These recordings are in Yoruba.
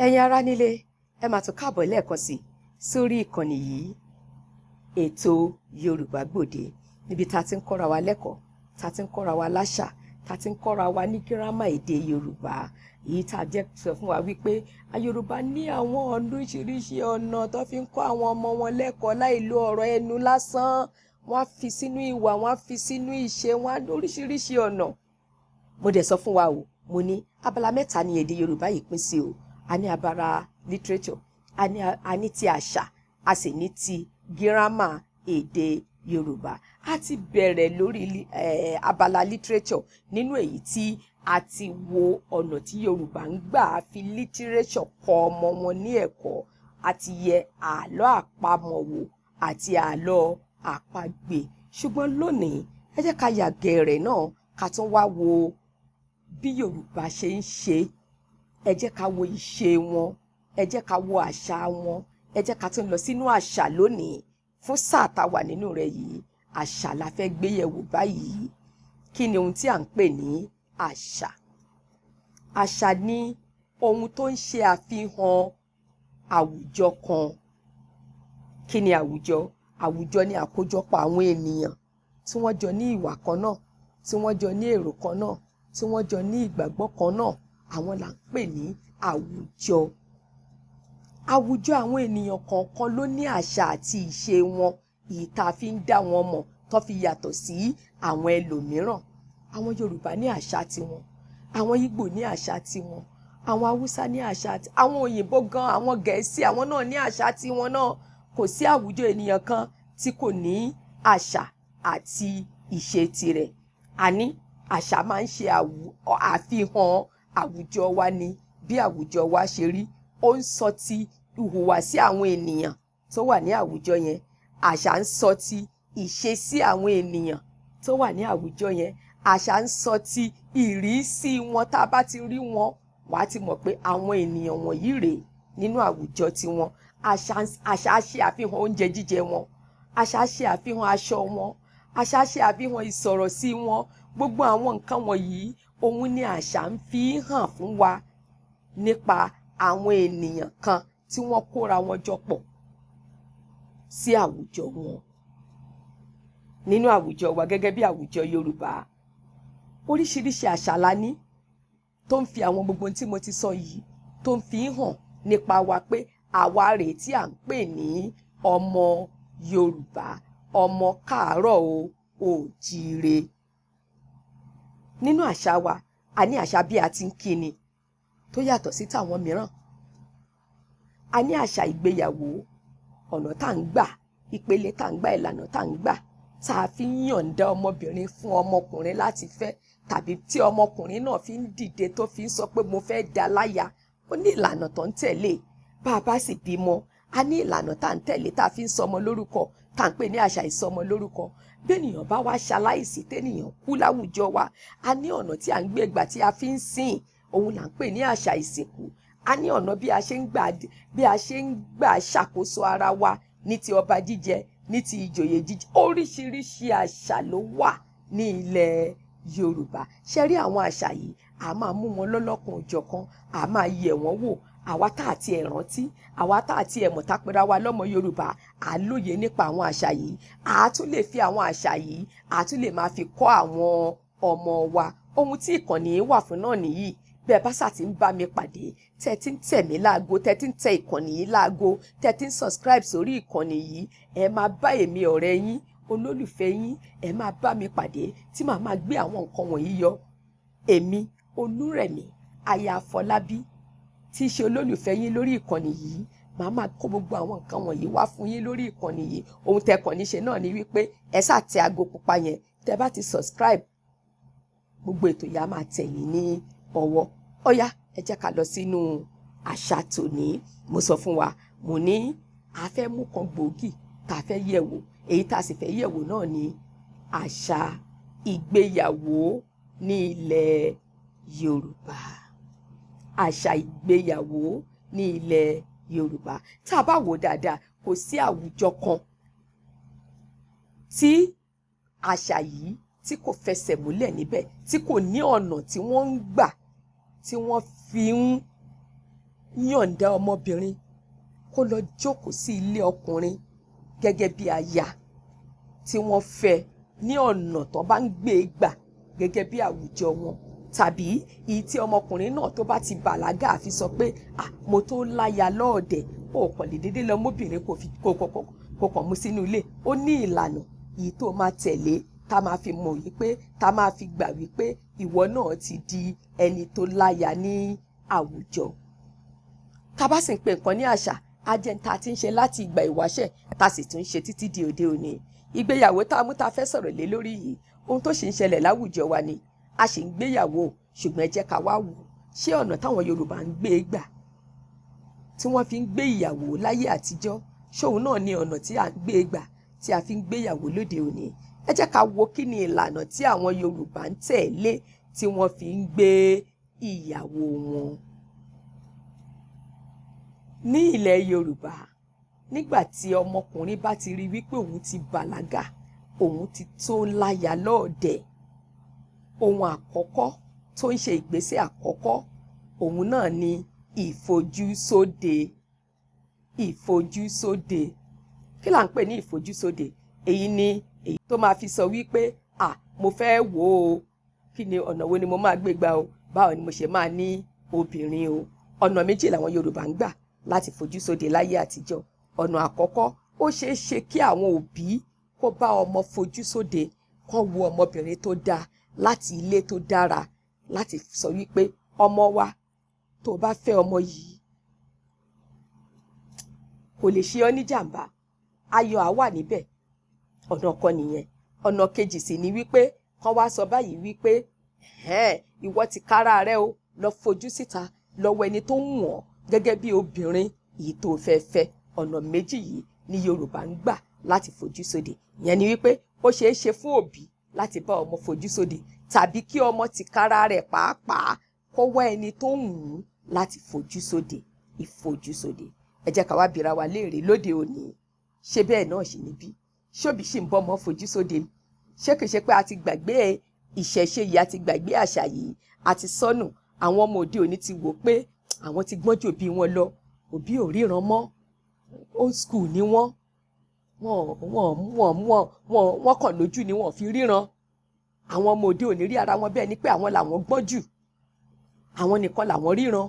ẹ̀yin ará nílé ẹ máa tún káàbọ̀ lẹ́ẹ̀kan sí sórí ìkànnì yìí ètò Yorùbá Gbòde níbi tá a ti ń kọ́ra wa lẹ́kọ̀ọ́ tá a ti ń kọ́ra wa láṣà tá a ti ń kọ́ra wa ní gírámà èdè Yorùbá èyí tá a jẹ́ sọ fún wa wípé Yorùbá ní àwọn oríṣiríṣi ọ̀nà tó fi ń kọ́ àwọn ọmọ wọn lẹ́kọ̀ọ́ láì lo ọ̀rọ̀ ẹnu lásán wọ́n á fi sínú ìwà wọ́n á fi sínú ìṣe wọ́n á lóríṣiríṣi ọ̀nà. Mo dẹ̀ sọ fún wa o mo ní abala mẹ́ta ni èdè Yorùbá yìí pín sí o a ní abala literature a ní ti àṣà a sì ní ti gírámà èdè Yorùbá. A ti bẹ̀rẹ̀ lórí abala literature nínú èyí tí a ti wo ọ̀nà tí Yorùbá ń gbà fi literature kọ́ ọmọ wọn ní ẹ̀kọ́ àti yẹ àlọ́ àpamọ̀ wò àti àlọ́ àpagbè. Ṣùgbọ́n lónìí ẹ jẹ́ ká yà gẹ̀rẹ̀ náà ká tún wá wo bí Yorùbá ṣe ń ṣe. Ẹ jẹ́ ká wo ìṣe wọn, ẹ jẹ́ ká wo àṣà wọn, ẹ jẹ́ ká tún lọ sínú àṣà lónìí. Fún sáà tá wà nínú rẹ̀ yìí, àṣà la fẹ́ gbé yẹ̀wò báyìí. Kí ni ohun tí à ń pè ní àṣà? Àṣà ni ohun tó ń ṣe àfihàn àwùjọ kan. Kí ni àwùjọ? Àwùjọ ni àkójọpọ̀ àwọn ènìyàn tí wọ́n jọ ní ìwà kan náà, tí wọ́n jọ ní èrò kan náà, tí wọ́n jọ ní ìgbàgbọ́ kan náà. Àwọn là ń pè ní àwùjọ. Àwùjọ àwọn ènìyàn kọ̀ọ̀kan ló ní àṣà àti ìṣe wọn, èyí tá a fi ń dá wọn mọ̀ tó fi yàtọ̀ sí àwọn ẹlòmíràn. Àwọn Yorùbá ní àṣà tiwọn, àwọn Ìgbò ní àṣà tiwọn, àwọn Haúsá ní àṣà àwọn òyìnbó gan, àwọn Gẹ̀ẹ́sì àwọn náà ní àṣà tiwọn náà. Kò sí àwùjọ ènìyàn kan tí kò ní àṣà àti ìṣe tirẹ̀. Àní àṣà máa ń ṣe àfihàn àwùjọ wa ni bí àwùjọ wa ṣe rí. Ó ń sọ ti ìhùwàsí àwọn ènìyàn tó wà ní àwùjọ yẹn. Àṣà ń sọ ti ìṣesí àwọn ènìyàn tó wà ní àwùjọ yẹn. Àṣà ń sọ ti ìrísí wọn. Tá a bá ti rí wọn wàá ti mọ̀ pé àwọn ènìyàn wọ̀nyí rèé nínú àwùjọ tiwọn. Àṣà ṣe àfihàn oúnjẹ jíjẹ wọn. Àṣà ṣe àfihàn aṣọ wọn. Àṣà ṣe àfihàn ìsọ̀rọ̀ sí wọn. Gbogbo àwọn nǹkan wọ̀nyí òun ni àṣà ń fi hàn fún wa nípa àwọn ènìyàn kan tí wọ́n kóra wọn jọ pọ̀ sí àwùjọ wọn. Nínú àwùjọ wa gẹ́gẹ́ bí àwùjọ Yorùbá, oríṣiríṣi àṣà la ní tó ń fi àwọn gbogbo tí mo ti sọ yìí tó ń fi hàn nípa wa pé àwa rèé tí à ń pè ní ọmọ Yorùbá, ọmọ káàárọ̀ oòjíire. Nínú àṣà wa a ní àṣà bí a ti ń kíni tó yàtọ̀ sí tàwọn mìíràn. A ní àṣà ìgbéyàwó, ọ̀nà tá ń gbà, ìpele tá ń gbà, ìlànà tá ń gbà tá a fi ń yọ̀ǹda ọmọbìnrin fún ọmọkùnrin láti fẹ́, tàbí tí ọmọkùnrin náà fi ń dìde tó fi ń sọ pé mo fẹ́ dá láya. Ó ní ìlànà tó ń tẹ̀lé. Bá a bá sì bímọ a ní ìlànà tá ń tẹ̀lé tá a fi ń sọmọ lórúkọ tá ń pè ní àṣà ìsọmọ lórúkọ. Bẹ́ẹ̀nìyàn bá wá ṣaláìsí tẹ́nìyàn kú láwùjọ wa, a ní ọ̀nà tí à ń gbé gbà tí a fi ń sìn, òun là ń pè ní àṣà ìsìnkú. A ní ọ̀nà bí a ṣe ń gbà ṣàkóso ara wa ní ti ọba jíjẹ, ní ti ìjòyè jíjẹ. Oríṣiríṣi àṣà ló wà ní ilẹ̀ Yorùbá. Ṣé rí àwọn àṣà yìí a máa mú wọn lọ́lọ́kan òjọ̀kan, a máa yẹ̀ wọ́n wò. Àwa tá àti ẹ̀ rántí, àwa tá àti ẹ̀ mọ̀ tápẹ́ra wa lọ́mọ Yorùbá, à lóye nípa àwọn àṣà yìí. A tún lè fi àwọn àṣà yìí, a tún lè máa fi kọ́ àwọn ọmọ wa. Ohun tí ìkànnì wà fún náà nìyí. Bẹ́ẹ̀ bá sà ti ń bá mi pàdé, tẹ́ ti ń tẹ̀ mí láago, tẹ́ ti ń tẹ ìkànnì yìí láago, tẹ́ ti ń subscribe sórí ìkànnì yìí, ẹ máa bá èmi ọ̀rẹ́ yín, olólùfẹ́ yín, ẹ máa bá mi pàdé tí màá máa gbé àwọn nǹkan wọ̀nyí yọ. Èmi Olúrẹ̀mí aya Afọlábí tí í ṣe olólùfẹ́ yín lórí ìkànnì yìí, màá máa kó gbogbo àwọn nǹkan wọ̀nyí wá fún yín lórí ìkànnì yìí. Ohun tẹ́ kàn ní ṣe náà ni wípé ẹ ṣáà tẹ aago pupa yẹn, tẹ́ bá ti subscribe gbogbo ètò yìí á máa tẹ̀ yín ní ọwọ́. Ó yá ẹ jẹ́ ká lọ sínú àṣà tòní. Mo sọ fún wa, mo ní a fẹ́ mú kan gbòógì tá a fẹ́ yẹ̀wò. Èyí tá a sì fẹ́ yẹ̀wò náà ni àṣà ìgbéyàwó ní ilẹ̀ Yorùbá. Àṣà ìgbéyàwó ní ilẹ̀ Yorùbá. Tá a bá wò dáadáa, kò sí àwùjọ kan tí àṣà yìí tí kò fẹsẹ̀ múlẹ̀ níbẹ̀, tí kò ní ọ̀nà tí wọ́n ń gbà tí wọ́n fi ń yọ̀ǹda ọmọbìnrin kó lọ jókòó sí ilé ọkùnrin gẹ́gẹ́ bí aya tí wọ́n fẹ́ ní ọ̀nà tó bá ń gbé gbà gẹ́gẹ́ bí àwùjọ wọn, tàbí èyí tí ọmọkùnrin náà tó bá ti bàlágà àfi sọ pé mo tó láya lọ́ọ̀dẹ̀, ó kàn lè dédé lọ mọ́bìnrin kò kàn mú sínú ilé. Ó ní ìlànà èyí tó máa tẹ̀lé tá máa fi mọ̀ wípé tá máa fi gbà wípé ìwọ náà ti di ẹni tó láya ní àwùjọ. Tá bá sì ń pè nǹkan ní àṣà, ajẹ́ntà ti ń ṣe láti ìgbà ìwáṣẹ̀ tá sì tún ṣe títí di òde òní. Ìgbéyàwó tá a mú tá fẹ́ sọ̀rọ̀ lé lórí yìí, ohun tó sì ń ṣẹlẹ̀ láwùjọ wa ni a sì ń gbéyàwó, ṣùgbọ́n ẹ jẹ́ ká wá wò ṣé ọ̀nà táwọn Yorùbá ń gbé gbà tí wọ́n fi ń gbé ìyàwó láyé àtijọ́, ṣóun náà ni ọ̀nà tí à ń gbé gbà tí a fi ń gbéyàwó lóde òní. Ẹ jẹ́ ká wo kí ni ìlànà tí àwọn Yorùbá ń tẹ̀lé tí wọ́n fi ń gbé ìyàwó wọn. Ní ilẹ̀ Yorùbá, nígbà tí ọmọkùnrin bá ti rí wípé òun ti bàlágà, òun ti tó láya lọ́ọ̀dẹ̀, ohun àkọ́kọ́ tó ń ṣe ìgbésẹ̀ àkọ́kọ́ òun náà ni ìfojúsóde. Ìfojúsóde. Kí là ń pè ní ìfojúsóde? Èyí ni èyí tó máa fi sọ wípé mo fẹ́ wò ó, kí ni ọ̀nà wo ni mo máa gbé gbà o, báwo ni mo ṣe máa ní obìnrin o. Ọ̀nà méjì làwọn Yorùbá ń gbà láti fojúsóde láyé àtijọ́. Ọ̀nà àkọ́kọ́, ó ṣeé ṣe kí àwọn òbí kó bá ọmọ fojúsóde, kán wo ọmọbìnrin tó dáa láti ilé tó dára, láti sọ wípé ọmọ wa tó bá fẹ́ ọmọ yìí kò lè ṣe ọ́ ní jàǹbá, ayọ̀ á wà níbẹ̀. Ọ̀nà kan nìyẹn. Ọ̀nà kejì sì ni wípé kán wá sọ báyìí wípé ìwọ ti kára rẹ o, lọ fojú síta lọ́wọ́ ẹni tó ń wọ̀n gẹ́gẹ́ bí obìnrin yìí tó fẹ́ fẹ́. Ọ̀nà méjì yìí ni Yorùbá ń gbà láti fojúsóde. Ìyẹn ni wípé ó ṣeé ṣe fún òbí láti bá ọmọ fojúsóde, tàbí kí ọmọ ti kára rẹ̀ pàápàá kó wá ẹni tó ń wù ú láti fojúsóde. Ìfojúsóde. Ẹ jẹ́ ká wá bira wa léèrè lóde òní, ṣé bẹ́ẹ̀ náà ṣì níbí? Ṣóbí ṣì ń bọ́ ọmọ fojúsóde? Ṣé kìí ṣe pé a ti gbàgbé ìṣẹ̀ṣe yìí, a ti gbàgbé àṣà yìí, a ti sọnù? Àwọn ọmọ òde òní ti wò pé àwọn ti gbọ́n jù òbí wọn lọ, òbí ò ríran mọ́, old school ni wọ́n kàn lójú ni wọ́n fi ríran. Àwọn ọmọ òde òní rí ara wọn bẹ́ẹ̀ ni pé àwọn làwọn gbọ́n jù, àwọn nìkan làwọn ríran.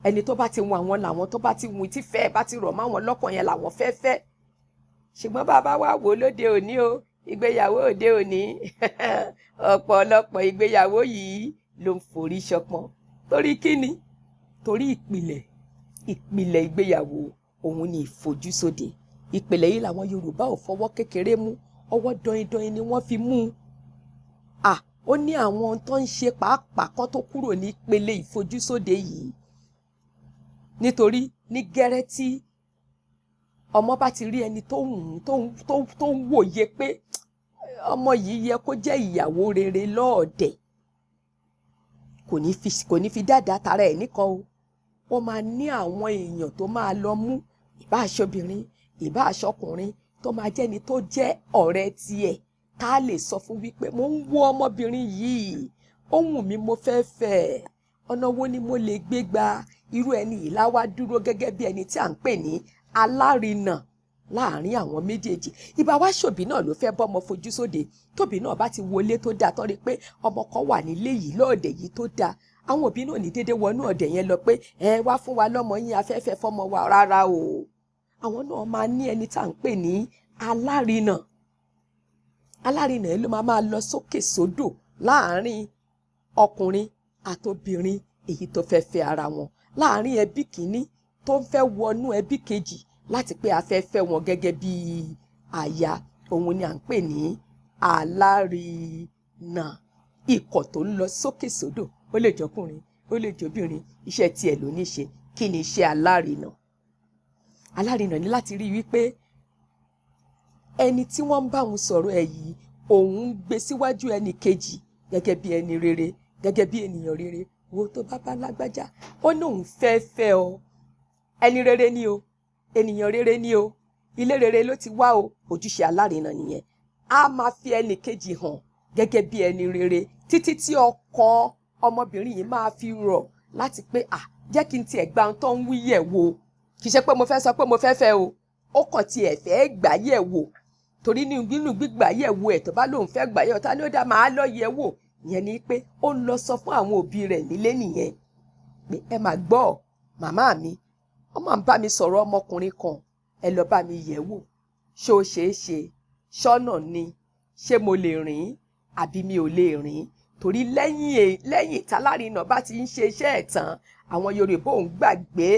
Ẹni tó bá ti wọn àwọn làwọn, tó bá ti wù tí fẹ́ bá ti rọ̀ mọ́ àwọn lọ́kàn yẹn làwọn fẹ́ fẹ́. Ṣùgbọ́n bàbá wa wò lóde òní o, ìgbéyàwó òde òní ọ̀pọ̀lọpọ̀ ìgbéyàwó yìí ló ń forí ṣọpọ́n. Torí kíni? Torí ìpìlẹ̀ ìgbéyàwó òun ni ìfojúsóde. Ìpìlẹ̀ yìí làwọn Yorùbá ò fọwọ́ kékeré mú, ọwọ́ dọ̀yìndọ̀yìn ni wọ́n fi mú. Ó ní àwọn tó ń ṣe pàápàá kan tó kúrò ní ìpele ìfojúsóde yìí. Nítorí ní gẹ́rẹ́ tí ọmọ bá ti rí ẹni tó ń wòye pé ọmọ yìí yẹ kó jẹ́ ìyàwó rere lọ́ọ̀dẹ̀, kò ní fi dáadáa tara ẹ̀ nìkan o. Wọ́n máa ní àwọn èèyàn tó máa lọ mú, ìbá aṣọbìnrin ìbá aṣọkùnrin, tó máa jẹ́ni tó jẹ́ ọ̀rẹ́ tiẹ̀, tá a lè sọ fún wípé mo ń wo ọmọbìnrin yìí, ó wù mí, mo fẹ́ fẹ́, ọ̀nà wo ni mo lè gbé gba irú ẹni yìí láwá dúró gẹ́gẹ́ bí ẹni tí à ń pè ní alárinà láàrin àwọn méjèèjì. Ìbá wá ṣòbí náà ló fẹ́ bọ́mọ fojúsóde, tóbi náà bá ti wọlé tó dáa tán rí pé ọmọ kan wà nílé yìí lọ́ọ̀dẹ̀ yìí tó dáa, àwọn òbí náà ní déédéé wọnú ọ̀dẹ̀ yẹn lọ pé wá fún wa lọ́mọ yín, afẹ́fẹ́ fọ́mọ wa, rárá o. Àwọn náà máa ní ẹni tá à ń pè ní alárinà. Alárinà yìí ló máa lọ sókè sódò láàrin ọkùnrin àtobìnrin èyí tó fẹ́ fẹ́ ara wọn, láàrin ẹbí kìíní tó ń fẹ́ wọnú ẹbí kejì láti pé a fẹ́ fẹ́ wọn gẹ́gẹ́ bí aya. Òun ni à ń pè ní alárinà. Ikọ̀ tó ń lọ sókè sódò, ó lè jọkùnrin ó lè jọbìnrin, iṣẹ́ tiẹ̀ ló ní ṣe. Kí ni iṣẹ́ alárinà? Alárinà ní láti rí wípé ẹni tí wọ́n ń bá òun sọ̀rọ̀ ẹ̀ yìí, òun ń gbé síwájú ẹni kejì gẹ́gẹ́ bí ẹni rere, gẹ́gẹ́ bí ènìyàn rere. Wo tó bá bá lágbájá, ó ní òun fẹ́ fẹ́ ọ, ẹni rere ni o, ènìyàn rere ni o, ilé rere ló ti wá o. Ojúṣe alárinà nìyẹn. A máa fi ẹni kejì hàn gẹ́gẹ́ bí ẹni rere títí tí ọkàn ọmọbìnrin yìí máa fi rọ̀ láti pé jẹ́ kí n tiẹ̀ gba ohun tó ń wí yẹ̀ wò kì í ṣe pé mo fẹ́ sọ pé mo fẹ́ fẹ́ o ó kàn tiẹ̀ fẹ́ gbà yẹ̀ wò torí nínú gbígbà yẹ̀ wò ẹ̀ tó bá lóun fẹ́ gbà yẹ̀ ọ̀tá ni ó dá máa lọ yẹ̀ wò ìyẹn ni pé ó ń lọ sọ fún àwọn òbí rẹ̀ nílé nìyẹn pé ẹ máa gbọ́ màmá mi ọmọ ń bá mi sọ̀rọ̀ ọmọkùnrin kan ẹ lọ bá mi yẹ̀ wò ṣó ṣeé ṣe ṣọ́nà ni ṣé mo lè rìn àbí mi ò lè rìn torí lẹ́yìn tálárinà bá ti ń ṣe iṣẹ́ ẹ̀ tán àwọn Yorùbá ò ń gbàgbé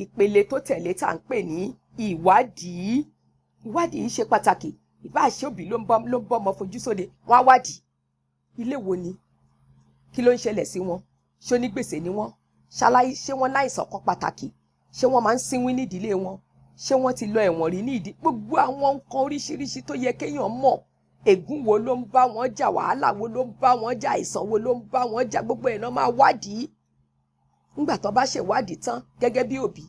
ìpele tó tẹ̀lé tá à ń pè ní ìwádìí ṣe pàtàkì ìbáṣe òbí ló ń bọ́ ọmọ fojú sóde wọ́n á wádìí ilé wo ni kí ló ń ṣẹlẹ̀ sí wọn ṣó ní gbèsè ni wọ́n ṣé wọ́n láìsàn kan pàtàkì ṣé wọ́n máa ń sínwín nídìílé wọn ṣé wọ́n ti lọ ẹ̀wọ̀n rí ní ìdí gbogbo àwọn nǹkan oríṣiríṣi tó yẹ kéèyàn mọ̀ ègún wo ló ń bá wọn jà wàhálà wo ló ń bá wọn jà àìsàn wo ló ń bá wọn jà gbogbo ẹ̀ náà máa wádìí nígbà tó bá ṣèwádìí tán gẹ́gẹ́ bí òbí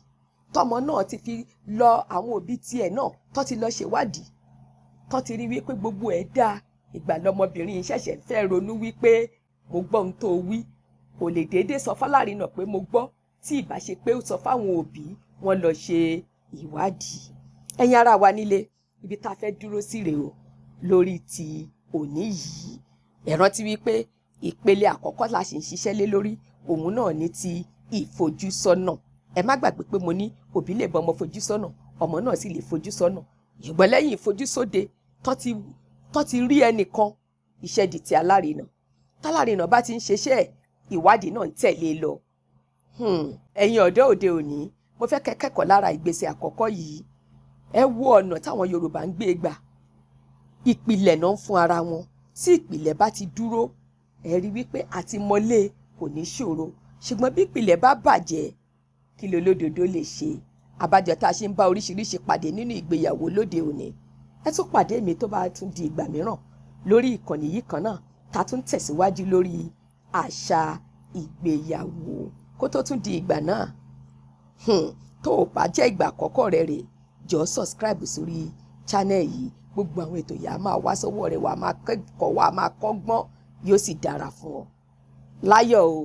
tọmọ náà ti fi lọ àwọn òbí tiẹ̀ náà tó ti lọ ṣèwádìí tó ti rí wípé gbogbo ẹ̀ dáa ìgbà lọmọbìnrin ṣẹ̀ṣẹ̀ fẹ́ ronú wípé mo gbọ́ ohun tó wí kò lè déédéé sọ fálárinà pé mo gbọ́ tí ìbá ṣe pé ó sọ fáwọn òbí wọn lọ ṣe ìwádìí ẹ̀yin ará wa nílé ibi tá a fẹ́ dúró sí rèé o lórí ti òní yìí ẹ rántí wípé ìpele àkọ́kọ́ la ṣì ń ṣiṣẹ́ lé lórí òun náà ní ti ìfojúsọ́nà ẹ má gbàgbé pé mo ní òbí lè bọ́ ọmọ fojúsọ́nà ọmọ náà sì lè fojúsọ́nà ṣùgbọ́n lẹ́yìn ìfojúsóde tó ti rí ẹnìkan iṣẹ́ di ti alárinà tálárinà bá ti ń ṣeṣẹ́ ìwádìí náà ń tẹ̀lé lọ ẹ̀yin ọ̀dọ́ òde òní mo fẹ́ kẹ́kọ̀ọ́ lára ìgbésẹ̀ àkọ́kọ́ yìí ẹ wo ọ̀nà táwọn Yorùbá ń gbé gbà ìpìlẹ̀ náà ń fún ara wọn tí ìpìlẹ̀ bá ti dúró ẹ rí wípé àti mọ́lé kò ní ṣòro ṣùgbọ́n bí ìpìlẹ̀ bá bàjẹ́ kí lolódodo lè ṣe àbájọ tá a ṣe ń bá oríṣiríṣi pàdé nínú ìgbéyàwó lóde òní ẹ tún pàdé mi tó bá tún di ìgbà mìíràn lórí ìkànnì yìí kan náà tá a tún tẹ̀síwájú lórí àṣà ìgbéyàwó kó tó tún di ìgbà náà tó o bá jẹ́ ìgbà àkọ́kọ́ rẹ rè jọ subscribe sórí channel yìí gbogbo àwọn ètò yìí á máa wá sọ́wọ́ rẹ wà á máa kẹ́kọ̀ọ́ wà á máa kọ́gbọ́n yóò sì dára fún ọ láyọ̀ o.